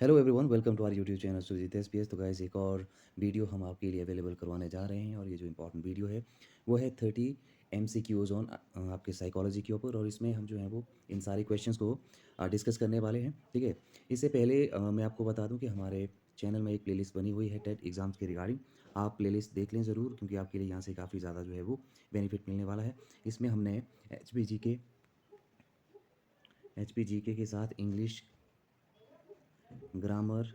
Hello everyone, welcome to our YouTube channel Sujit SPS. तो guys, एक और वीडियो हम आपके लिए अवेलेबल करवाने जा रहे हैं और ये जो इम्पोर्टेंट वीडियो है वो है 30 MCQs ऑन आपके साइकोलॉजी के ऊपर। और इसमें हम जो है वो इन सारे क्वेश्चंस को डिस्कस करने वाले हैं। ठीक है, इससे पहले मैं आपको बता दूं कि हमारे चैनल में एक प्लेलिस्ट बनी हुई है टेट एग्ज़ाम्स के रिगार्डिंग। आप प्लेलिस्ट देख लें ज़रूर, क्योंकि आपके लिए यहाँ से काफ़ी ज़्यादा जो है वो बेनिफिट मिलने वाला है। इसमें हमने एच पी जी के साथ इंग्लिश ग्रामर,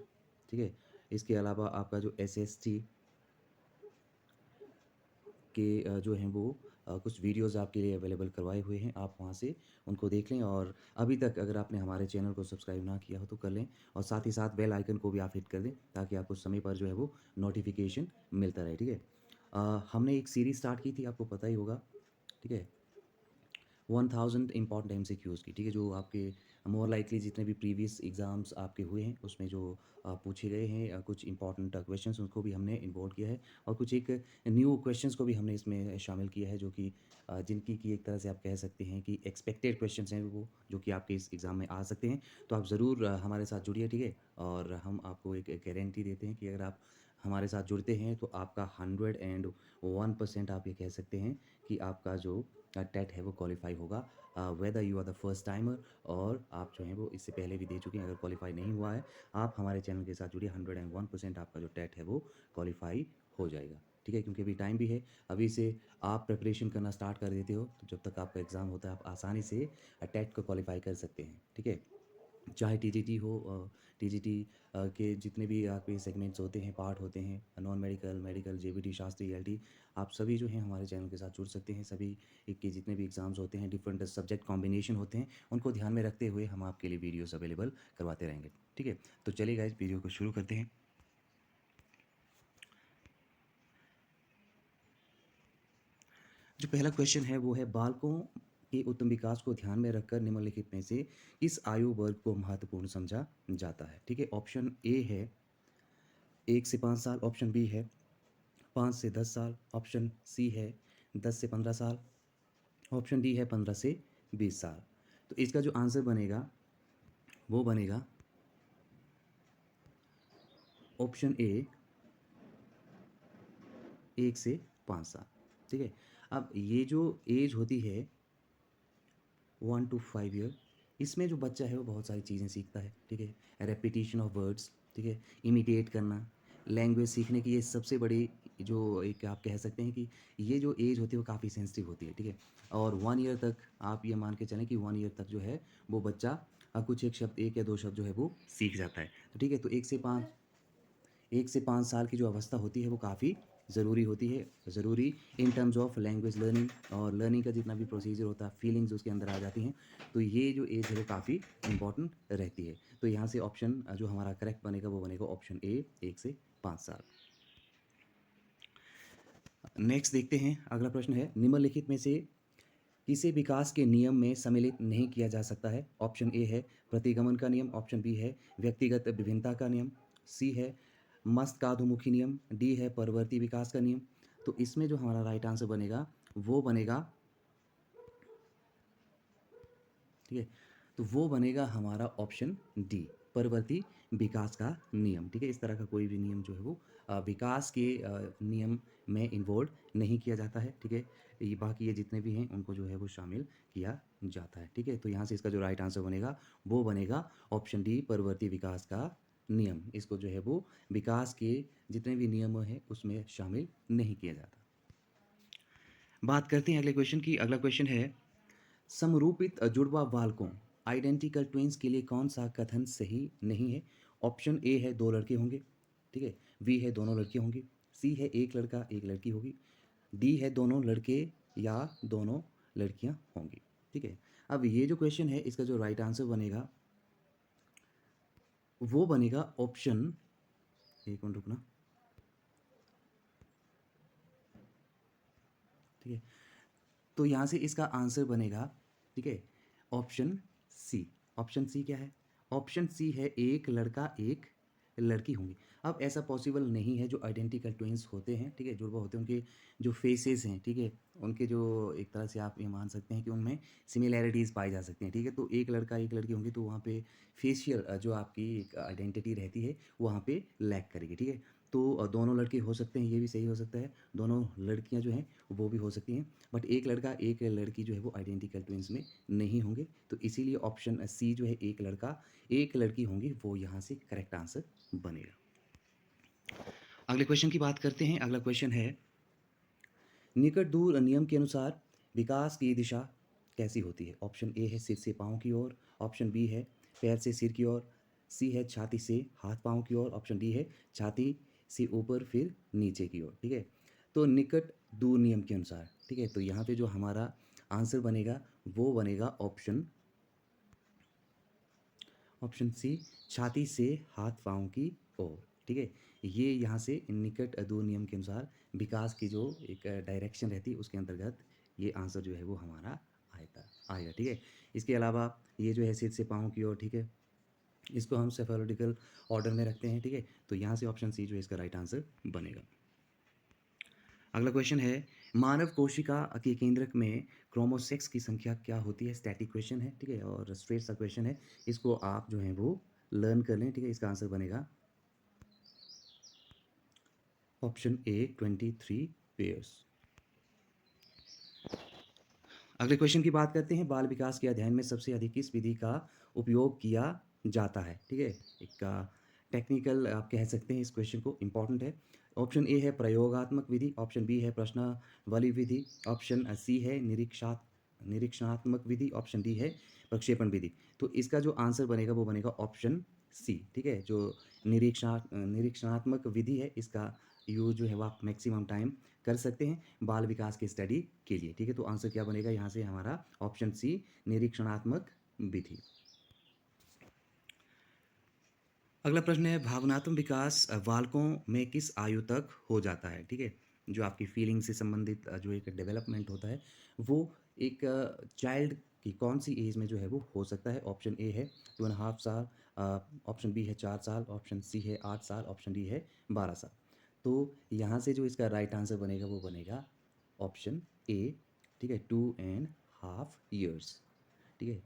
ठीक है, इसके अलावा आपका जो एसएसटी के जो हैं वो कुछ वीडियोज़ आपके लिए अवेलेबल करवाए हुए हैं। आप वहाँ से उनको देख लें। और अभी तक अगर आपने हमारे चैनल को सब्सक्राइब ना किया हो तो कर लें, और साथ ही साथ बेल आइकन को भी आप हिट कर दें ताकि आपको समय पर जो है वो नोटिफिकेशन मिलता रहे। ठीक है, हमने एक सीरीज़ स्टार्ट की थी, आपको पता ही होगा। ठीक है, 1000 इंपॉर्टेंट MCQs की। ठीक है, जो आपके मोर लाइकली जितने भी प्रीवियस एग्ज़ाम्स आपके हुए हैं उसमें जो पूछे गए हैं कुछ इंपॉर्टेंट क्वेश्चंस, उनको भी हमने इन्वॉल्व किया है। और कुछ एक न्यू क्वेश्चंस को भी हमने इसमें शामिल किया है, जो कि जिनकी की एक तरह से आप कह सकते हैं कि एक्सपेक्टेड क्वेश्चंस हैं वो, जो कि आपके इस एग्ज़ाम में आ सकते हैं। तो आप ज़रूर हमारे साथ जुड़िए। ठीक है, और हम आपको एक गारंटी देते हैं कि अगर आप हमारे साथ जुड़ते हैं तो आपका 101% आप ये कह सकते हैं कि आपका जो टेट है वो क्वालिफाई होगा। Whether you are the first timer और आप जो हैं वो इससे पहले भी दे चुके हैं, अगर क्वालिफाई नहीं हुआ है आप हमारे चैनल के साथ जुड़िए। 101% आपका जो टेट है वो क्वालिफाई हो जाएगा। ठीक है, क्योंकि अभी टाइम भी है। अभी से आप प्रिपरेशन करना स्टार्ट कर देते हो तो जब तक आपका एग्ज़ाम होता है आप आसानी से टेट को क्वालिफाई कर सकते हैं। ठीक है, चाहे टीजीटी हो, टीजीटी के जितने भी आपके सेगमेंट्स होते हैं, पार्ट होते हैं, non medical, medical, JBT, Shastri, LT, आप सभी जो हैं हमारे चैनल के साथ जुड़ सकते हैं। सभी के जितने भी एग्ज़ाम्स होते हैं, डिफरेंट सब्जेक्ट कॉम्बिनेशन होते हैं, उनको ध्यान में रखते हुए हम आपके लिए वीडियोस अवेलेबल करवाते रहेंगे। ठीक है, तो चलिए गाइस, वीडियो को शुरू करते हैं। जो पहला क्वेश्चन है वो है, बालकों के उत्तम विकास को ध्यान में रखकर निम्नलिखित में से किस आयु वर्ग को महत्वपूर्ण समझा जाता है। ठीक है, ऑप्शन ए है 1 से 5 साल, ऑप्शन बी है 5 से 10 साल, ऑप्शन सी है 10 से 15 साल, ऑप्शन डी है 15 से 20 साल। तो इसका जो आंसर बनेगा वो बनेगा ऑप्शन ए, 1 से 5 साल। ठीक है, अब ये जो एज होती है 1 to 5 ईयर, इसमें जो बच्चा है वो बहुत सारी चीज़ें सीखता है। ठीक है, रेपिटेशन ऑफ वर्ड्स, ठीक है, इमिटेट करना, लैंग्वेज सीखने की ये सबसे बड़ी जो एक आप कह सकते हैं कि ये जो एज होती है वो काफ़ी सेंसिटिव होती है। ठीक है, और 1 ईयर तक आप ये मान के चलें कि 1 ईयर तक जो है वो बच्चा कुछ एक शब्द, एक या दो शब्द जो है वो सीख जाता है। तो ठीक है, तो 1 से 5 साल की जो अवस्था होती है वो काफ़ी ज़रूरी होती है। ज़रूरी in terms of language learning, और लर्निंग का जितना भी प्रोसीजर होता है, फीलिंग्स उसके अंदर आ जाती हैं। तो ये जो एज है वो काफ़ी इंपॉर्टेंट रहती है। तो यहाँ से ऑप्शन जो हमारा करेक्ट बनेगा वो बनेगा ऑप्शन ए, 1 से 5 साल। नेक्स्ट देखते हैं, अगला प्रश्न है, निम्नलिखित में से किसे विकास के नियम में सम्मिलित नहीं किया जा सकता है। ऑप्शन ए है प्रतिगमन का नियम, ऑप्शन बी है व्यक्तिगत विभिन्नता का नियम, सी है मस्तिष्काधोमुखी नियम, डी है परवर्ती विकास का नियम। तो इसमें जो हमारा राइट आंसर बनेगा वो बनेगा, ठीक है, तो वो बनेगा हमारा ऑप्शन डी, परवर्ती विकास का नियम। ठीक है, इस तरह का कोई भी नियम जो है वो विकास के नियम में इन्वॉल्व नहीं किया जाता है। ठीक है, ये बाकी ये जितने भी हैं उनको जो है वो शामिल किया जाता है। ठीक है, तो यहाँ से इसका जो राइट आंसर बनेगा वो बनेगा ऑप्शन डी, परवर्ती विकास का नियम। इसको जो है वो विकास के जितने भी नियम हैं उसमें शामिल नहीं किया जाता। बात करते हैं अगले क्वेश्चन की। अगला क्वेश्चन है, समरूपित जुड़वा बालकों आइडेंटिकल ट्विंस के लिए कौन सा कथन सही नहीं है। ऑप्शन ए है 2 लड़के होंगे, ठीक है, बी है दोनों लड़कियां होंगी, सी है एक लड़का एक लड़की होगी, डी है दोनों लड़के या दोनों लड़कियां होंगी। ठीक है, अब ये जो क्वेश्चन है इसका जो राइट आंसर बनेगा वो बनेगा ऑप्शन, एक मिनट रुकना, ठीक है, तो यहाँ से इसका आंसर बनेगा, ठीक है, ऑप्शन सी। ऑप्शन सी क्या है? ऑप्शन सी है एक लड़का एक लड़की होंगी। अब ऐसा पॉसिबल नहीं है, जो आइडेंटिकल ट्विन्स होते हैं, ठीक है, जुड़वा होते हैं, उनके जो फेसेस हैं, ठीक है, उनके जो एक तरह से आप ये मान सकते हैं कि उनमें सिमिलैरिटीज़ पाई जा सकती हैं, ठीक है। तो एक लड़का एक लड़की होंगी तो वहाँ पे फेशियल जो आपकी एक आइडेंटिटी रहती है वहाँ पे लैक करेगी, ठीक है। तो दोनों लड़के हो सकते हैं, ये भी सही हो सकता है, दोनों लड़कियाँ जो हैं वो भी हो सकती हैं, बट एक लड़का एक लड़की जो है वो आइडेंटिकल ट्विन्स में नहीं होंगे। तो इसीलिए ऑप्शन सी जो है एक लड़का एक लड़की होंगी, वो यहाँ से करेक्ट आंसर बनेगा। अगले क्वेश्चन की बात करते हैं। अगला क्वेश्चन है, निकट दूर नियम के अनुसार विकास की दिशा कैसी होती है? ऑप्शन ए है सिर से पाँव की ओर, ऑप्शन बी है पैर से सिर की ओर, सी है छाती से हाथ पाँव की ओर, ऑप्शन डी है छाती से ऊपर फिर नीचे की ओर, ठीक है। तो निकट दूर नियम के अनुसार, ठीक है, तो यहाँ पे जो हमारा आंसर बनेगा वो बनेगा ऑप्शन सी, छाती से हाथ पाँव की ओर, ठीक है। ये यहाँ से निकट दूर नियम के अनुसार विकास की जो एक डायरेक्शन रहती है उसके अंतर्गत ये आंसर जो है वो हमारा आएगा, ठीक है। इसके अलावा ये जो है सिर से पाँव की ओर, ठीक है, इसको हम सेफोलॉजिकल ऑर्डर में रखते हैं, ठीक है। तो यहाँ से ऑप्शन सी जो है इसका राइट आंसर बनेगा। अगला क्वेश्चन है, मानव कोशिका के केंद्रक में क्रोमोसेक्स की संख्या क्या होती है? स्टैटिक क्वेश्चन है, ठीक है, और स्ट्रेट सा क्वेश्चन है, इसको आप जो है वो लर्न कर लें, ठीक है। इसका आंसर बनेगा ऑप्शन ए 23 पेयर्स। अगले क्वेश्चन की बात करते हैं, बाल विकास के अध्ययन में सबसे अधिक किस विधि का उपयोग किया जाता है? ठीक है, एक टेक्निकल आप कह सकते हैं इस क्वेश्चन को, इंपॉर्टेंट है। ऑप्शन ए है प्रयोगात्मक विधि, ऑप्शन बी है प्रश्नावली विधि, ऑप्शन सी है निरीक्षणात्मक विधि, ऑप्शन डी है प्रक्षेपण विधि। तो इसका जो आंसर बनेगा वो बनेगा ऑप्शन सी, ठीक है। जो निरीक्षणात्मक विधि है, इसका यूज जो है वो आप मैक्सिमम टाइम कर सकते हैं बाल विकास की स्टडी के लिए, ठीक है। तो आंसर क्या बनेगा यहाँ से हमारा ऑप्शन सी, निरीक्षणात्मक विधि। अगला प्रश्न है, भावनात्मक विकास बालकों में किस आयु तक हो जाता है? ठीक है, जो आपकी फीलिंग से संबंधित जो एक डेवलपमेंट होता है वो एक चाइल्ड की कौन सी एज में जो है वो हो सकता है? ऑप्शन ए है 2.5 साल, ऑप्शन बी है 4 साल, ऑप्शन सी है 8 साल, ऑप्शन डी है 12 साल। तो यहाँ से जो इसका राइट आंसर बनेगा वो बनेगा ऑप्शन ए, ठीक है, 2.5 ईयर्स, ठीक है।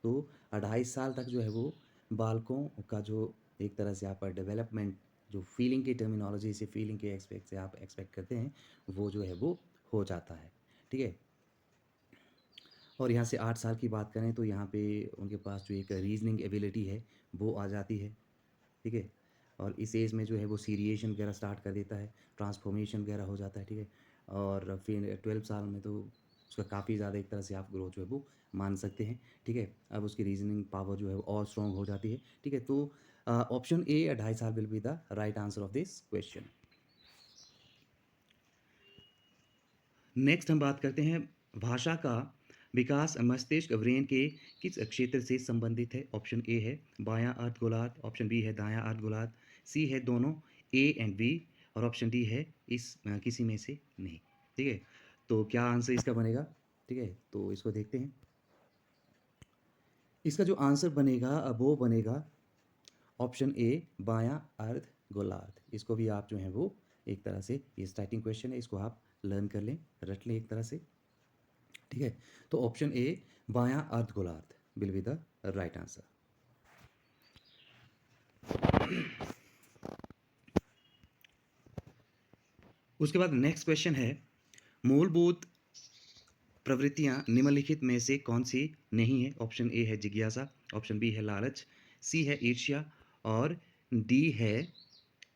तो 2.5 साल तक जो है वो बालकों का जो एक तरह से आप डेवलपमेंट, जो फीलिंग की टर्मिनोलॉजी से, फीलिंग के एस्पेक्ट से आप एक्सपेक्ट करते हैं, वो जो है वो हो जाता है, ठीक है। और यहाँ से 8 साल की बात करें तो यहाँ पे उनके पास जो एक रीजनिंग एबिलिटी है वो आ जाती है, ठीक है। और इस एज में जो है वो सीरिएशन वगैरह स्टार्ट कर देता है, ट्रांसफॉर्मेशन वगैरह हो जाता है, ठीक है। और फिर 12 साल में तो उसका काफ़ी ज़्यादा एक तरह से आप ग्रोथ जो है वो मान सकते हैं, ठीक है। अब उसकी रीजनिंग पावर जो है वो और स्ट्रॉन्ग हो जाती है, ठीक है। तो ऑप्शन ए 2.5 साल will be the right answer of this question. Next हम बात करते हैं, भाषा का विकास मस्तिष्क ब्रेन के किस क्षेत्र से संबंधित है? ऑप्शन ए है बायां अर्ध गोलार्ध, ऑप्शन बी है दायां अर्ध गोलार्ध, सी है दोनों ए एंड बी, और ऑप्शन डी है इस किसी में से नहीं, ठीक है। तो क्या आंसर इसका बनेगा? ठीक है, तो इसको देखते हैं। इसका जो आंसर बनेगा वो बनेगा ऑप्शन ए बायां अर्ध गोलार्ध। इसको भी आप जो है वो एक तरह से, ये स्टार्टिंग क्वेश्चन है, इसको आप लर्न कर लें, रट लें एक तरह से, ठीक है। तो ऑप्शन ए बायां अर्ध गोलार्ध will be the right answer. उसके बाद नेक्स्ट क्वेश्चन है, मूलभूत प्रवृत्तियां निम्नलिखित में से कौन सी नहीं है? ऑप्शन ए है जिज्ञासा, ऑप्शन बी है लालच, सी है ईर्ष्या, और डी है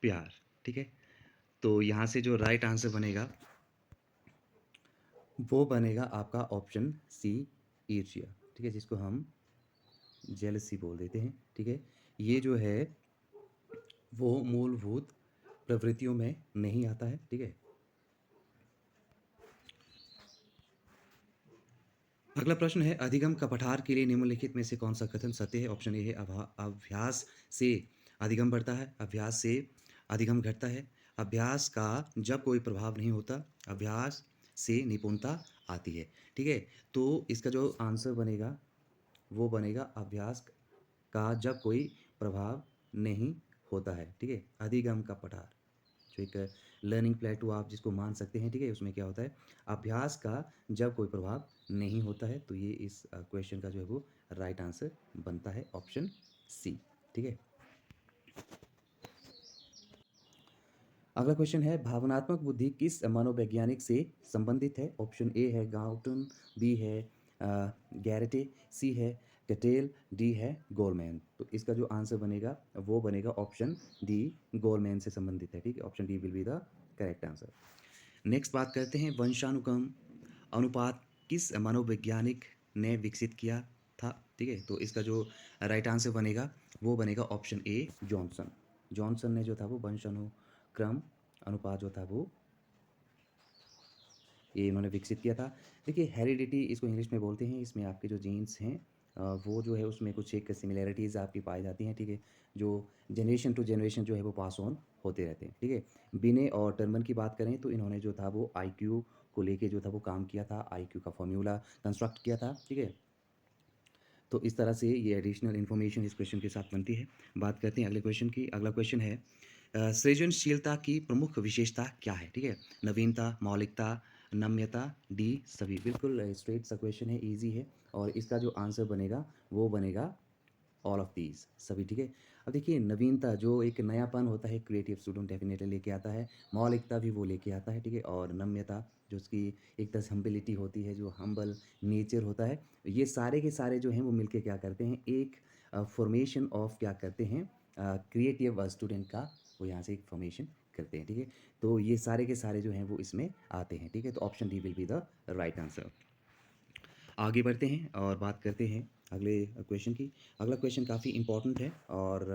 प्यार, ठीक है। तो यहाँ से जो राइट आंसर बनेगा वो बनेगा आपका ऑप्शन सी, ईर्ष्या, ठीक है, जिसको हम जेलसी बोल देते हैं, ठीक है। ये जो है वो मूलभूत प्रवृत्तियों में नहीं आता है, ठीक है। अगला प्रश्न है, अधिगम का पठार के लिए निम्नलिखित में से कौन सा कथन सत्य है? ऑप्शन ए है अभ्यास से अधिगम बढ़ता है, अभ्यास से अधिगम घटता है, अभ्यास का जब कोई प्रभाव नहीं होता, अभ्यास से निपुणता आती है, ठीक है। तो इसका जो आंसर बनेगा वो बनेगा अभ्यास का जब कोई प्रभाव नहीं होता है, ठीक है? अधिगम का पठार, जो एक लर्निंग प्लेटू आप जिसको मान सकते हैं, ठीक है? उसमें क्या होता है, अभ्यास का जब कोई प्रभाव नहीं होता है, तो ये इस क्वेश्चन का जो है वो राइट आंसर बनता है ऑप्शन सी, ठीक है? अगला क्वेश्चन है, भावनात्मक बुद्धि किस मनोवैज्ञानिक से संबंधित है? ऑप्शन ए है गाउटन, बी है गैरटे, सी है कटेल, डी है गोलमैन। तो इसका जो आंसर बनेगा वो बनेगा ऑप्शन डी, गोलमैन से संबंधित है, ठीक है? Option D will be the correct answer. Next बात करते हैं, वंशानुक्रम अनुपात किस मनोवैज्ञानिक ने विकसित किया था, ठीक है? तो इसका जो राइट आंसर बनेगा वो बनेगा ऑप्शन ए, जॉनसन। जॉनसन ने जो था वो वंशानुक्रम अनुपात जो था वो ये इन्होंने विकसित किया था। देखिए हेरिडिटी इसको इंग्लिश में बोलते हैं, इसमें आपके जो जीन्स हैं वो जो है उसमें कुछ एक सिमिलैरिटीज़ आपकी पाई जाती हैं, ठीक है? जो जनरेशन टू जनरेशन जो है वो पास ऑन होते रहते हैं, ठीक है? बिने और टर्मन की बात करें तो इन्होंने जो था वो आईक्यू को लेके जो था वो काम किया था, आईक्यू का फॉर्मूला कंस्ट्रक्ट किया था, ठीक है? तो इस तरह से ये एडिशनल इन्फॉर्मेशन इस क्वेश्चन के साथ बनती है। बात करते हैं अगले क्वेश्चन की। अगला क्वेश्चन है, सृजनशीलता की प्रमुख विशेषता क्या है, ठीक है? नवीनता, मौलिकता, नम्यता, डी सभी। बिल्कुल स्ट्रेट सा क्वेश्चन है, इजी है, और इसका जो आंसर बनेगा वो बनेगा ऑल ऑफ दीज सभी, ठीक है? अब देखिए नवीनता जो एक नयापन होता है, क्रिएटिव स्टूडेंट डेफिनेटली लेके आता है, मौलिकता भी वो लेके आता है, ठीक है? और नम्यता जो उसकी एक तरह से हम्बिलिटी होती है, जो हम्बल नेचर होता है, ये सारे के सारे जो हैं वो मिलके क्या करते हैं, एक फॉर्मेशन ऑफ क्या करते हैं, क्रिएटिव स्टूडेंट का वो यहाँ से एक फॉर्मेशन करते हैं, ठीक है? तो ये सारे के सारे जो हैं वो इसमें आते हैं, ठीक है? तो option D will be the right answer. आगे बढ़ते हैं और बात करते हैं अगले क्वेश्चन की। अगला क्वेश्चन काफ़ी इम्पोर्टेंट है और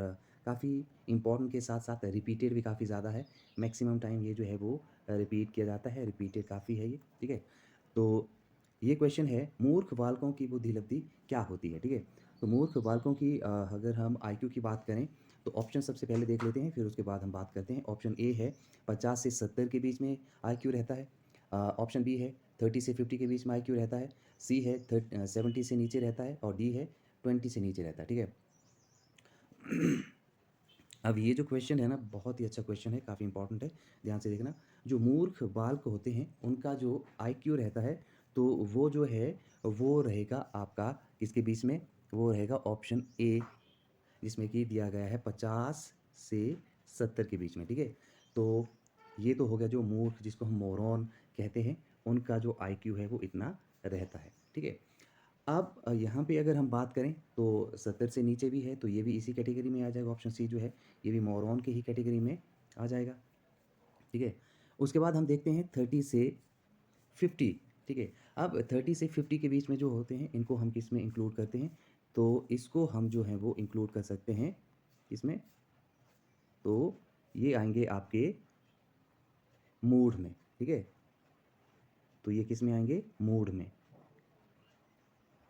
काफ़ी इम्पोर्टेंट के साथ साथ रिपीटेड भी काफ़ी ज़्यादा है। मैक्सिमम टाइम ये जो है वो रिपीट किया जाता है, रिपीटेड काफ़ी है ये, ठीक है? तो ये क्वेश्चन है, मूर्ख बालकों की बुद्धि लब्धि क्या होती है, ठीक है? तो मूर्ख बालकों की अगर हम आईक्यू की बात करें तो ऑप्शन सबसे पहले देख लेते हैं, फिर उसके बाद हम बात करते हैं। ऑप्शन ए है 50 से 70 के बीच में आईक्यू रहता है। ऑप्शन बी है 30 से 50 के बीच में आईक्यू रहता है। सी है 70 से नीचे रहता है, और डी है 20 से नीचे रहता है, ठीक है? अब ये जो क्वेश्चन है ना, बहुत ही अच्छा क्वेश्चन है, काफ़ी इंपॉर्टेंट है, ध्यान से देखना। जो मूर्ख बालक होते हैं उनका जो आईक्यू रहता है, तो वो जो है वो रहेगा आपका किसके बीच में, वो रहेगा ऑप्शन ए, जिसमें कि दिया गया है 50 से 70 के बीच में, ठीक है? तो ये तो हो गया जो मूर्ख जिसको हम मोरॉन कहते हैं, उनका जो आईक्यू है वो इतना रहता है, ठीक है? अब यहाँ पे अगर हम बात करें तो 70 से नीचे भी है, तो ये भी इसी कैटेगरी में आ जाएगा, ऑप्शन सी जो है ये भी मोरॉन के ही कैटेगरी में आ जाएगा, ठीक है? उसके बाद हम देखते हैं 30 से 50, ठीक है? अब 30 से 50 के बीच में जो होते हैं इनको हम किस में इंक्लूड करते हैं, तो इसको हम जो है वो इंक्लूड कर सकते हैं किसमें, तो ये आएंगे आपके मूड में, ठीक है? तो ये किस में आएंगे, मूड में।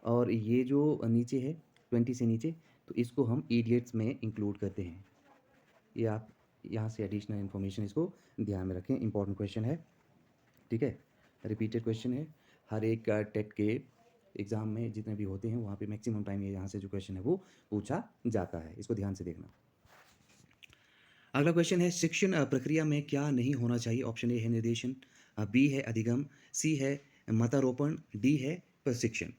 और ये जो नीचे है 20 से नीचे, तो इसको हम इडियट्स में इंक्लूड करते हैं। ये आप यहाँ से एडिशनल इन्फॉर्मेशन इसको ध्यान में रखें, इंपॉर्टेंट क्वेश्चन है, ठीक है? रिपीटेड क्वेश्चन है, हर एक टेट के एग्ज़ाम में जितने भी होते हैं वहाँ पे मैक्सिमम टाइम ये यहाँ से जो क्वेश्चन है वो पूछा जाता है, इसको ध्यान से देखना। अगला क्वेश्चन है, शिक्षण प्रक्रिया में क्या नहीं होना चाहिए? ऑप्शन ए है निर्देशन, बी है अधिगम, सी है मतारोपण, डी है प्रशिक्षण,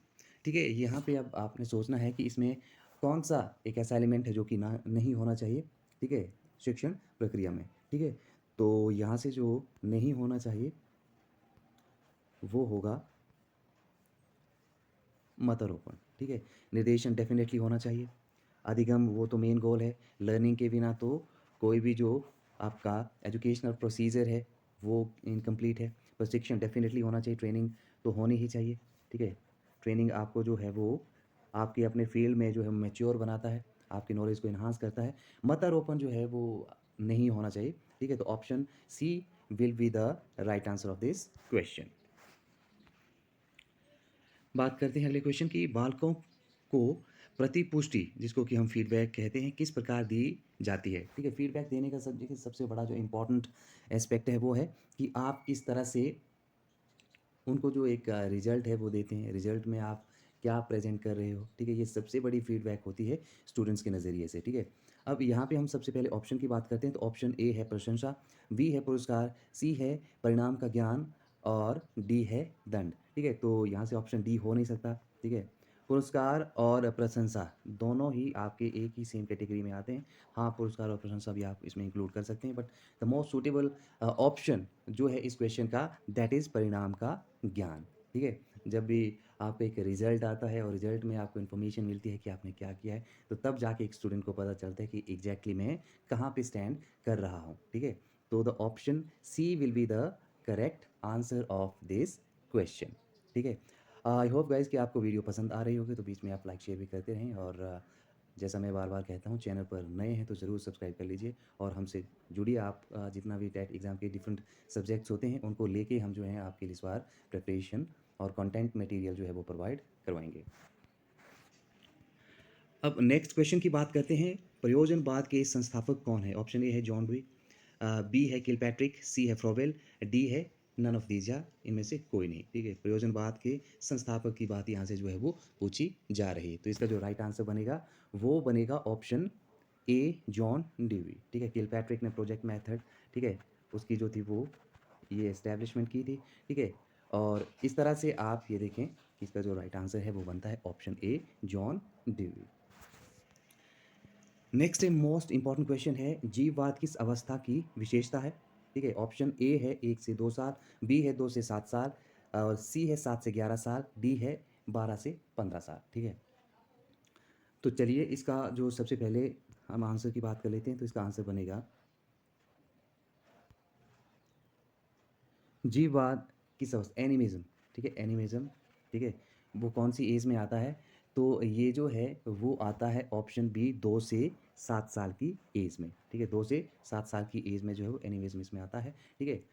ठीक है? यहाँ पे अब आपने सोचना है कि इसमें कौन सा एक ऐसा एलिमेंट है जो कि ना नहीं होना चाहिए, ठीक है, शिक्षण प्रक्रिया में, ठीक है? तो यहाँ से जो नहीं होना चाहिए वो होगा मतारोपण, ठीक है? निर्देशन डेफिनेटली होना चाहिए। अधिगम वो तो मेन गोल है, लर्निंग के बिना तो कोई भी जो आपका एजुकेशनल प्रोसीजर है वो इनकम्प्लीट है। प्रशिक्षण डेफिनेटली होना चाहिए, ट्रेनिंग तो होनी ही चाहिए, ठीक है? ट्रेनिंग आपको जो है वो आपके अपने फील्ड में जो है मैच्योर बनाता है, आपकी नॉलेज को इन्हांस करता है। मतारोपण जो है वो नहीं होना चाहिए, ठीक है? तो option C will be the right answer of this question. बात करते हैं अगले क्वेश्चन की, बालकों को प्रतिपुष्टि जिसको कि हम फीडबैक कहते हैं किस प्रकार दी जाती है, ठीक है? फीडबैक देने का देखिए सबसे बड़ा जो इम्पोर्टेंट एस्पेक्ट है वो है कि आप किस तरह से उनको जो एक रिजल्ट है वो देते हैं, रिजल्ट में आप क्या प्रेजेंट कर रहे हो, ठीक है? ये सबसे बड़ी फीडबैक होती है स्टूडेंट्स के नज़रिए से, ठीक है? अब यहाँ पे हम सबसे पहले ऑप्शन की बात करते हैं, तो ऑप्शन ए है प्रशंसा, बी है पुरस्कार, सी है परिणाम का ज्ञान और डी है दंड। ठीक है, तो यहाँ से ऑप्शन डी हो नहीं सकता। ठीक है, पुरस्कार और प्रशंसा दोनों ही आपके एक ही सेम कैटेगरी में आते हैं। हाँ, पुरस्कार और प्रशंसा भी आप इसमें इंक्लूड कर सकते हैं, but the most suitable option जो है इस क्वेश्चन का, दैट इज़ परिणाम का ज्ञान। ठीक है, जब भी आपका एक रिजल्ट आता है और रिजल्ट में आपको इन्फॉर्मेशन मिलती है कि आपने क्या किया है, तो तब जाके एक स्टूडेंट को पता चलता है कि एग्जैक्टली मैं कहाँ पे स्टैंड कर रहा हूँ। ठीक है, तो the option C will be the correct answer of this question. ठीक है, आई होप गाइज कि आपको वीडियो पसंद आ रही होगी, तो बीच में आप लाइक शेयर भी करते रहें, और जैसा मैं बार बार कहता हूँ, चैनल पर नए हैं तो ज़रूर सब्सक्राइब कर लीजिए और हमसे जुड़िए। आप जितना भी टेट एग्ज़ाम के डिफरेंट सब्जेक्ट्स होते हैं, उनको लेके हम जो हैं आपके लिए इस बार प्रिपरेशन और कंटेंट मटेरियल जो है वो प्रोवाइड करवाएंगे। अब नेक्स्ट क्वेश्चन की बात करते हैं। प्रयोजनवाद के संस्थापक कौन है? ऑप्शन ए है जॉन डुई, बी है किलपैट्रिक, सी है फ्रोवेल, डी है नन ऑफ दीज, या इनमें से कोई नहीं। ठीक है, प्रयोजनवाद के संस्थापक की बात यहाँ से जो है वो पूछी जा रही है, तो इसका जो राइट आंसर बनेगा वो बनेगा ऑप्शन ए जॉन ड्यूई। ठीक है, किलपैट्रिक ने प्रोजेक्ट मेथड, ठीक है, उसकी जो थी वो ये एस्टैब्लिशमेंट की थी। ठीक है, और इस तरह से आप ये देखें कि इसका जो राइट आंसर है वो बनता है option A John dewy. Next most important question है, जीववाद किस अवस्था की विशेषता है? ठीक है, ऑप्शन ए है 1 से 2 साल, बी है 2 से 7 साल, और सी है 7 से 11 साल, डी है 12 से 15 साल। ठीक है, तो चलिए इसका जो सबसे पहले हम आंसर की बात कर लेते हैं, तो इसका आंसर बनेगा जीववाद किस अवस्था, एनिमिज्म। ठीक है, एनिमिज्म, ठीक है, वो कौन सी एज में आता है? तो ये जो है वो आता है ऑप्शन बी 2 से 7 साल की एज में। ठीक है, 2 से 7 साल की एज में जो है वो एनिमिज्म इसमें आता है। ठीक है,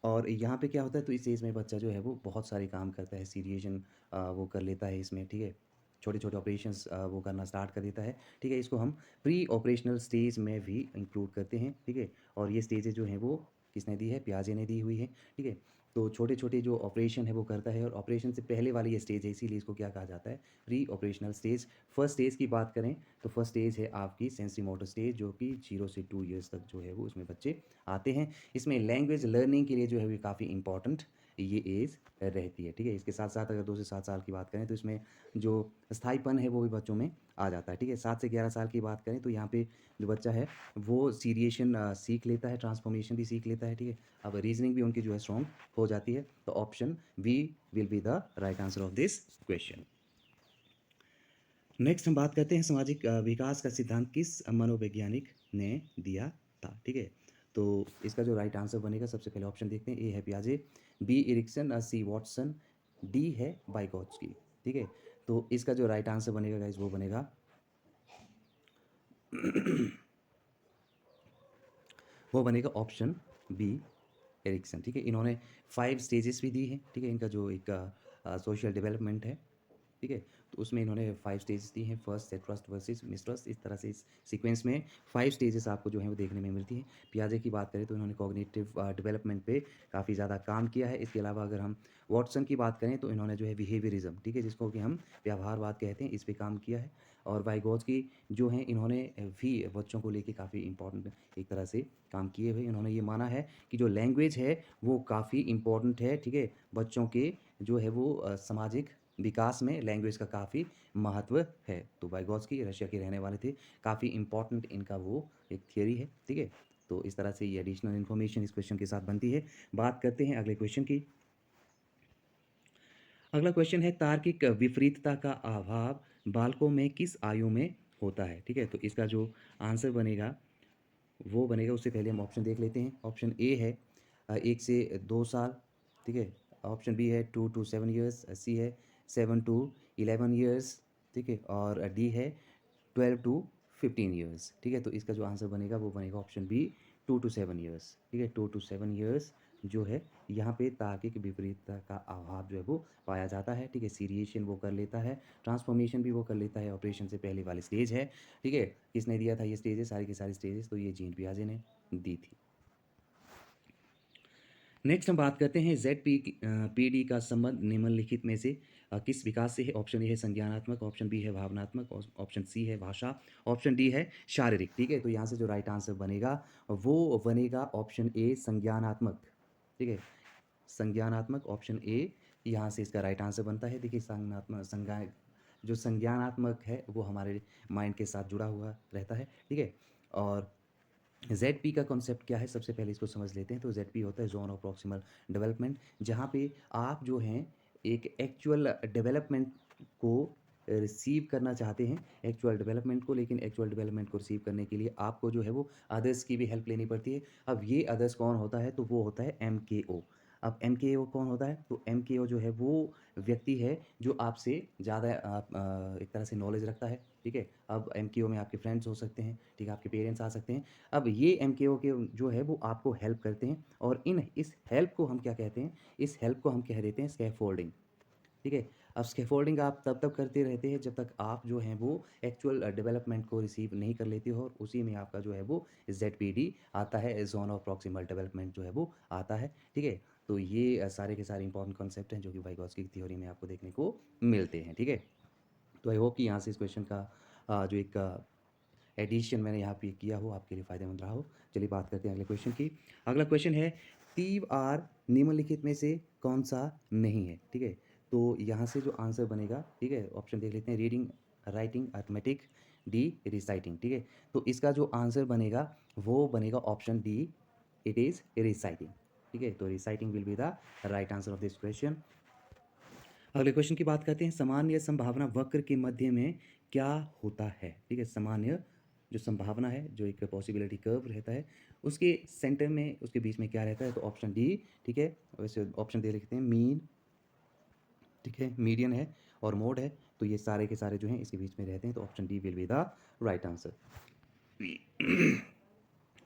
और यहाँ पे क्या होता है, तो इस एज में बच्चा जो है वो बहुत सारे काम करता है, सीरिएशन वो कर लेता है इसमें। ठीक है, छोटे छोटे ऑपरेशंस वो करना स्टार्ट कर देता है। ठीक है, इसको हम प्री ऑपरेशनल स्टेज में भी इंक्लूड करते हैं। ठीक है, और ये स्टेजेस जो हैं वो किसने दी है? पियाजे ने दी हुई है। ठीक है, तो छोटे छोटे जो ऑपरेशन है वो करता है, और ऑपरेशन से पहले वाली ये स्टेज है, इसीलिए इसको क्या कहा जाता है? Pre operational stage. First stage की बात करें तो फर्स्ट स्टेज है आपकी सेंसरी मोटर स्टेज, जो कि 0 से 2 ईयर्स तक जो है वो इसमें बच्चे आते हैं। इसमें लैंग्वेज लर्निंग के लिए जो है वो काफ़ी इंपॉर्टेंट ये एज रहती है। ठीक है, इसके साथ साथ अगर 2 से 7 साल की बात करें तो इसमें जो स्थायीपन है वो भी बच्चों में आ जाता है। ठीक है, 7 से 11 साल की बात करें तो यहाँ पे जो बच्चा है वो सीरिएशन सीख लेता है, ट्रांसफॉर्मेशन भी सीख लेता है। ठीक है, अब रीजनिंग भी उनकी जो है स्ट्रॉन्ग हो जाती है, तो option B will be the right answer of this question. Next हम बात करते हैं सामाजिक विकास का सिद्धांत किस मनोवैज्ञानिक ने दिया था? ठीक है, तो इसका जो राइट आंसर बनेगा, सबसे पहले ऑप्शन देखते हैं। ए है पियाजे, बी इरिक्सन, सी वॉटसन, डी है वाइगोत्स्की। ठीक है, तो इसका जो राइट आंसर बनेगा गाइज वो बनेगा वो बनेगा ऑप्शन बी एरिक्सन। ठीक है, इन्होंने 5 स्टेजेस भी दी हैं। ठीक है, इनका जो एक सोशल डेवलपमेंट है, ठीक है, तो उसमें इन्होंने 5 स्टेजेस दी हैं, फर्स्ट से ट्रस्ट वर्सेस मिसट्रस्ट, इस तरह से इस सीक्वेंस में 5 स्टेजेस आपको जो है वो देखने में मिलती हैं। पियाजे की बात करें तो इन्होंने कॉग्निटिव डेवलपमेंट पे काफ़ी ज़्यादा काम किया है। इसके अलावा अगर हम वॉटसन की बात करें तो इन्होंने जो है बिहेवियरिज्म, ठीक है, जिसको कि हम व्यवहारवाद कहते हैं, इस पे काम किया है। और वाइगोत्स्की जो हैं इन्होंने भी बच्चों को लेके काफ़ी इंपॉर्टेंट एक तरह से काम किए हुए। इन्होंने ये माना है कि जो लैंग्वेज है वो काफ़ी इंपॉर्टेंट है। ठीक है, बच्चों के जो है वो सामाजिक विकास में लैंग्वेज का काफ़ी महत्व है। तो वाइगोत्स्की रशिया के रहने वाले थे, काफ़ी इंपॉर्टेंट इनका वो एक थियरी है। ठीक है, तो इस तरह से ये एडिशनल इन्फॉर्मेशन इस क्वेश्चन के साथ बनती है। बात करते हैं अगले क्वेश्चन की। अगला क्वेश्चन है, तार्किक विपरीतता का अभाव बालकों में किस आयु में होता है? ठीक है, तो इसका जो आंसर बनेगा वो बनेगा, उससे पहले हम ऑप्शन देख लेते हैं। ऑप्शन ए है 1 से 2 साल। ठीक है, ऑप्शन बी है 2 to 7 ईयर्स, सी है 7 to 11 ईयर्स। ठीक है, और डी है 12 to 15 ईयर्स। ठीक है, तो इसका जो आंसर बनेगा वो बनेगा ऑप्शन बी 2 to 7 ईयर्स। ठीक है, 2 to 7 ईयर्स जो है यहाँ पे तार्किक विपरीतता का अभाव जो है वो पाया जाता है। ठीक है, सीरिएशन वो कर लेता है, ट्रांसफॉर्मेशन भी वो कर लेता है, ऑपरेशन से पहले वाली स्टेज है। ठीक है, किसने दिया था ये स्टेजेस? सारी की सारी स्टेजेस तो ये जीन पियाजे ने दी थी। नेक्स्ट हम बात करते हैं पीडी का संबंध निम्नलिखित में से किस विकास से है? ऑप्शन ए है संज्ञानात्मक, ऑप्शन बी है भावनात्मक, ऑप्शन सी है भाषा, ऑप्शन डी है शारीरिक। ठीक है, तो यहाँ से जो राइट आंसर बनेगा वो बनेगा ऑप्शन ए संज्ञानात्मक। ठीक है, संज्ञानात्मक ऑप्शन ए यहाँ से इसका राइट आंसर बनता है। देखिए जो संज्ञानात्मक है वो हमारे माइंड के साथ जुड़ा हुआ रहता है। ठीक है, और जेड का कॉन्सेप्ट क्या है, सबसे पहले इसको समझ लेते हैं। तो जेड होता है जोन ऑफ प्रॉक्सिमल डेवलपमेंट, जहाँ पे आप जो हैं एक एक्चुअल डेवलपमेंट को रिसीव करना चाहते हैं, एक्चुअल डेवलपमेंट को, लेकिन एक्चुअल डेवलपमेंट को रिसीव करने के लिए आपको जो है वो अदर्स की भी हेल्प लेनी पड़ती है। अब ये अदर्स कौन होता है? तो वो होता है MKO। अब MKO कौन होता है? तो MKO जो है वो व्यक्ति है जो आपसे ज़्यादा एक तरह से नॉलेज रखता है। ठीक है, अब MKO में आपके फ्रेंड्स हो सकते हैं, ठीक है, आपके पेरेंट्स आ सकते हैं। अब ये MKO के जो है वो आपको हेल्प करते हैं, और इस हेल्प को हम क्या कहते हैं? इस हेल्प को हम कह देते हैं स्कैफोल्डिंग। ठीक है, अब स्कैफोल्डिंग आप तब तक करते रहते हैं जब तक आप जो हैं वो एक्चुअल डेवलपमेंट को रिसीव नहीं कर लेते हो, और उसी में आपका जो है वो ZPD आता है, जोन ऑफ प्रॉक्सिमल डेवलपमेंट जो है वो आता है। ठीक है, तो ये सारे के सारे इंपॉर्टेंट कॉन्सेप्ट हैं जो कि वाइगॉत्स्की की थ्योरी में आपको देखने को मिलते हैं। ठीक है, तो आई होप कि यहाँ से इस क्वेश्चन का जो एक एडिशन मैंने यहाँ पे किया हो आपके लिए फ़ायदेमंद रहा हो। चलिए बात करते हैं अगले क्वेश्चन की। अगला क्वेश्चन है, तीव आर निम्नलिखित में से कौन सा नहीं है? ठीक है, तो यहाँ से जो आंसर बनेगा, ठीक है, ऑप्शन देख लेते हैं, reading, writing, arithmetic, D reciting. ठीक है, तो इसका जो आंसर बनेगा वो बनेगा option D, it is reciting. ठीक है, तो reciting will be the right answer of this question. अगले क्वेश्चन की बात करते हैं, सामान्य संभावना वक्र के मध्य में क्या होता है? ठीक है, सामान्य जो संभावना है, जो एक पॉसिबिलिटी कर्व रहता है, उसके सेंटर में, उसके बीच में क्या रहता है? तो ऑप्शन डी। ठीक है, वैसे ऑप्शन दे लिखते हैं, मीन, ठीक है, मीडियन है और मोड है, तो ये सारे के सारे जो हैं इसके बीच में रहते हैं, तो option D will be the right answer.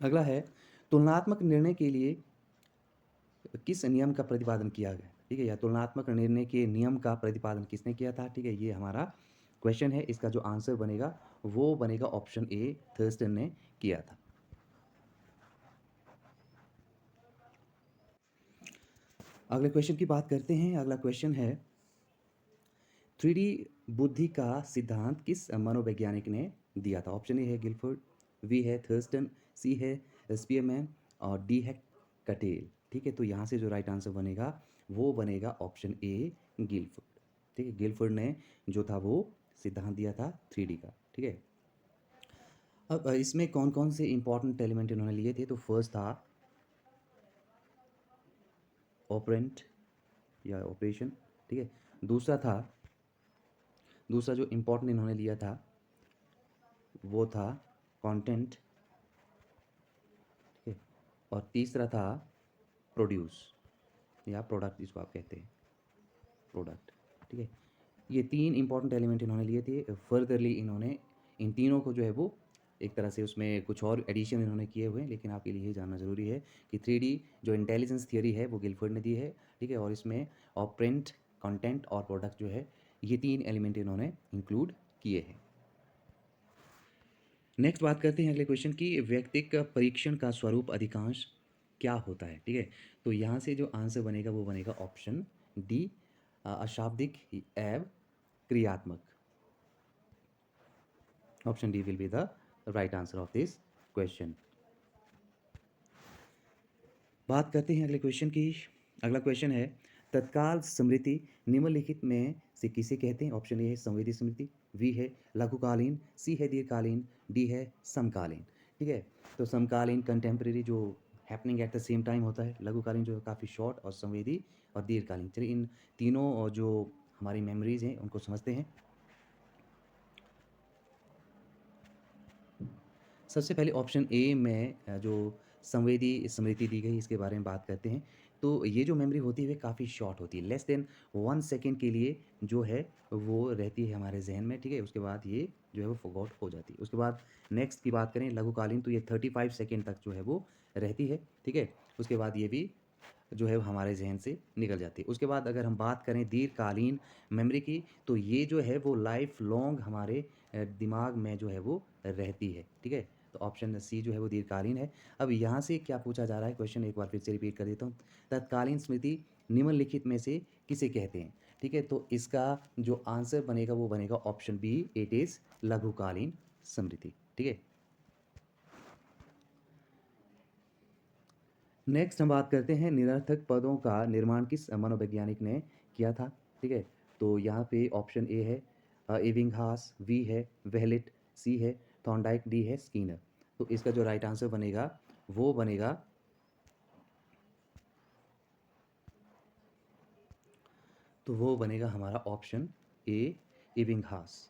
अगला है, तुलनात्मक निर्णय के लिए किस नियम का प्रतिपादन किया गया? ठीक है, या तुलनात्मक निर्णय के नियम का प्रतिपादन किसने किया था? ठीक है, ये हमारा क्वेश्चन है। इसका जो आंसर बनेगा वो बनेगा ऑप्शन ए, थर्स्टन ने किया था। अगले क्वेश्चन की बात करते हैं। अगला क्वेश्चन है, 3D बुद्धि का सिद्धांत किस मनोवैज्ञानिक ने दिया था? ऑप्शन ए है गिलफोर्ड, बी है थर्स्टन, सी है स्पीयरमैन, और डी है कटेल। ठीक है, तो यहाँ से जो राइट आंसर बनेगा वो बनेगा ऑप्शन ए, गिलफोर्ड। ठीक है, गिलफोर्ड ने जो था वो सिद्धांत दिया था 3D का। ठीक है, अब इसमें कौन कौन से इंपॉर्टेंट एलिमेंट इन्होंने लिए थे? तो फर्स्ट था ऑपरेंट या ऑपरेशन। ठीक है, दूसरा जो इम्पोर्टेंट इन्होंने लिया था वो था कंटेंट। ठीक है, और तीसरा था प्रोड्यूस या प्रोडक्ट, जिसको आप कहते हैं प्रोडक्ट। ठीक है, ये तीन इंपॉर्टेंट एलिमेंट इन्होंने लिए थे। फर्दरली इन्होंने इन तीनों को जो है वो एक तरह से उसमें कुछ और एडिशन इन्होंने किए हुए हैं, लेकिन आपके लिए ये जानना ज़रूरी है कि 3D जो इंटेलिजेंस थियरी है वो गिलफोर्ड ने दी है। ठीक है, और इसमें ऑपरेंट, कंटेंट और प्रोडक्ट जो है, ये तीन एलिमेंट इन्होंने इंक्लूड किए हैं। नेक्स्ट बात करते हैं अगले क्वेश्चन की, व्यक्तिक परीक्षण का स्वरूप अधिकांश क्या होता है? ठीक है, तो यहाँ से जो आंसर बनेगा वो बनेगा ऑप्शन डी, अशाब्दिक एवं क्रियात्मक। Option D will be the right answer of this question. बात करते हैं अगले क्वेश्चन की। अगला क्वेश्चन है, तत्काल स्मृति निम्नलिखित में से किसे कहते हैं? ऑप्शन ए है संवेदी स्मृति, बी है लघुकालीन, सी है दीर्घकालीन, डी है समकालीन। ठीक है, तो समकालीन कंटेम्प्रेरी जो happening at the same time होता है, लघुकालीन जो काफ़ी शॉर्ट, और संवेदी और दीर्घकालीन। चलिए इन तीनों जो हमारी मेमोरीज हैं उनको समझते हैं। सबसे पहले ऑप्शन ए में जो संवेदी स्मृति दी गई, इसके बारे में बात करते हैं। तो ये जो मेमोरी होती है वे काफ़ी शॉर्ट होती है, लेस देन 1 सेकेंड के लिए जो है वो रहती है हमारे जहन में। ठीक है, उसके बाद ये जो है वो फॉरगॉट हो जाती है। उसके बाद नेक्स्ट की बात करें लघुकालीन, तो ये 35 सेकेंड तक जो है वो रहती है। ठीक है, उसके बाद ये भी जो है वो हमारे जहन से निकल जाती है। उसके बाद अगर हम बात करें दीर्घकालीन मेमोरी की, तो ये जो है वो लाइफ लॉन्ग हमारे दिमाग में जो है वो रहती है। ठीक है, तो ऑप्शन सी जो है वो दीर्घकालीन है। अब यहाँ से क्या पूछा जा रहा है क्वेश्चन, एक बार फिर से रिपीट कर देता हूँ। तत्कालीन स्मृति निम्नलिखित में से किसे कहते हैं? ठीक है, तो इसका जो आंसर बनेगा वो बनेगा ऑप्शन बी, इट इज़ लघुकालीन स्मृति। ठीक है। नेक्स्ट हम बात करते हैं निरर्थक पदों का निर्माण किस मनोवैज्ञानिक ने किया था। ठीक है, तो यहाँ पे ऑप्शन ए है एबिंगहास, बी है वेहलेट, सी है थॉर्नडाइक, डी है स्किनर। तो इसका जो राइट आंसर बनेगा वो बनेगा हमारा ऑप्शन ए, एबिंगहास।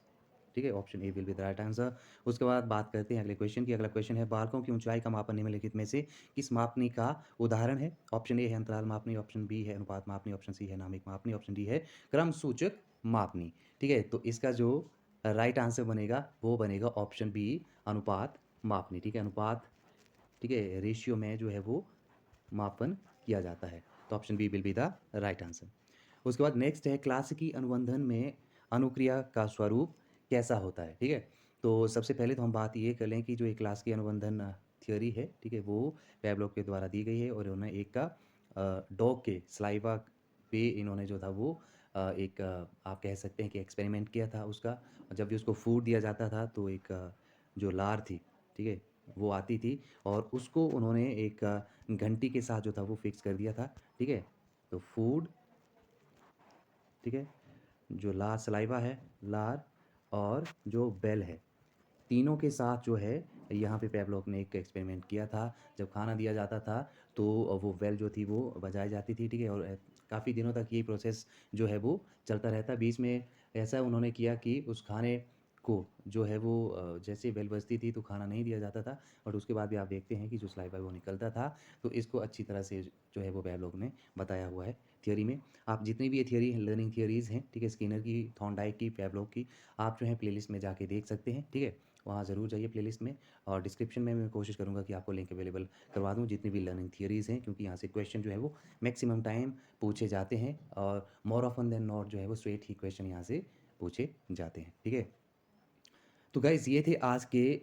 ठीक है, option A will be the right answer. उसके बाद बात करते हैं अगले क्वेश्चन की। अगला क्वेश्चन है बालकों की ऊंचाई का मापन निम्नलिखित में से किस मापनी का उदाहरण है? ऑप्शन ए है अंतराल मापनी, ऑप्शन बी है अनुपात मापनी, ऑप्शन सी है नामिक मापनी, ऑप्शन डी है क्रम सूचक मापनी। ठीक है, तो इसका जो राइट आंसर बनेगा वो बनेगा ऑप्शन बी, अनुपात मापनी। ठीक है, अनुपात, ठीक है, रेशियो में जो है वो मापन किया जाता है। तो option B will be the right answer. उसके बाद नेक्स्ट है क्लासिकी अनुबंधन में अनुक्रिया का स्वरूप कैसा होता है? ठीक है, तो सबसे पहले तो हम बात ये कर लें कि जो एक क्लासिकी अनुबंधन थियोरी है, ठीक है, वो पैवलोव के द्वारा दी गई है और उन्होंने एक का डॉग के सलाइवा पे इन्होंने जो था वो एक आप कह सकते हैं कि एक्सपेरिमेंट किया था उसका। जब भी उसको फूड दिया जाता था तो एक जो लार थी, ठीक है, वो आती थी और उसको उन्होंने एक घंटी के साथ जो था वो फिक्स कर दिया था। ठीक है, तो फूड, ठीक है, जो लार सलाइवा है, लार और जो बेल है, तीनों के साथ जो है यहाँ पे पैवलोव ने एक एक्सपेरिमेंट किया था। जब खाना दिया जाता था तो वो बेल जो थी वो बजाई जाती थी। ठीक है, और काफ़ी दिनों तक ये प्रोसेस जो है वो चलता रहता। बीच में ऐसा उन्होंने किया कि उस खाने को जो है वो जैसे बेल बजती थी तो खाना नहीं दिया जाता था और उसके बाद भी आप देखते हैं कि जो सलाइवा है वो निकलता था। तो इसको अच्छी तरह से जो है वो पैवलोव ने बताया हुआ है थियोरी में। आप जितनी भी ये थियोरी लर्निंग थियोरीज़ हैं, ठीक है, स्किनर की, थॉर्नडाइक की, पैवलोव की, आप जो है प्लेलिस्ट में जाके देख सकते हैं। ठीक है, वहाँ ज़रूर जाइए प्लेलिस्ट में और डिस्क्रिप्शन में मैं कोशिश करूँगा कि आपको लिंक अवेलेबल करवा दूँ जितनी भी लर्निंग थियरीज़ हैं, क्योंकि यहाँ से क्वेश्चन जो है वो मैक्सिमम टाइम पूछे जाते हैं और मोर ऑफन देन नॉट जो है वो स्ट्रेट ही क्वेश्चन यहाँ से पूछे जाते हैं। ठीक है, तो गाइज़ ये थे आज के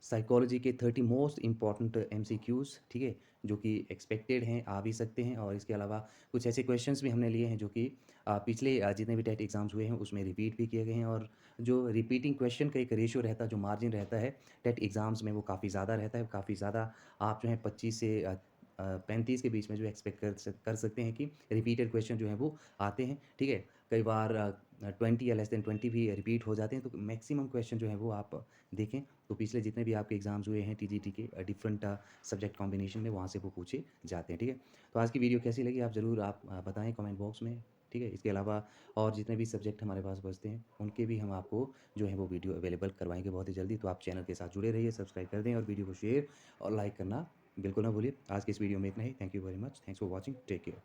साइकोलॉजी के 30 मोस्ट इम्पॉर्टेंट एमसीक्यूज़, ठीक है, जो कि एक्सपेक्टेड हैं, आ भी सकते हैं और इसके अलावा कुछ ऐसे क्वेश्चंस भी हमने लिए हैं जो कि पिछले जितने भी टेट एग्ज़ाम्स हुए हैं उसमें रिपीट भी किए गए हैं और जो रिपीटिंग क्वेश्चन का एक रेशियो रहता है, जो मार्जिन रहता है टेट एग्ज़ाम्स में वो काफ़ी ज़्यादा रहता है। काफ़ी ज़्यादा आप जो है 25 से 35 के बीच में जो एक्सपेक्ट कर सकते हैं कि रिपीटेड क्वेश्चन जो हैं वो आते हैं। ठीक है, कई बार 20 या लेस देन 20 भी रिपीट हो जाते हैं। तो मैक्सिमम क्वेश्चन जो है वो आप देखें। तो पिछले जितने भी आपके एग्ज़ाम्स हुए हैं टीजीटी के डिफरेंट सब्जेक्ट कॉम्बिनेशन में, वहाँ से वो पूछे जाते हैं। ठीक है, तो आज की वीडियो कैसी लगी आप ज़रूर आप बताएं कमेंट बॉक्स में। ठीक है, इसके अलावा और जितने भी सब्जेक्ट हमारे पास बचते हैं उनके भी हम आपको जो है वो वीडियो अवेलेबल करवाएंगे बहुत ही जल्दी। तो आप चैनल के साथ जुड़े रहिए, सब्सक्राइब कर दें और वीडियो को शेयर और लाइक करना बिल्कुल ना भूलिए। आज की इस वीडियो में इतना ही। Thank you very much, thanks for watching, take care.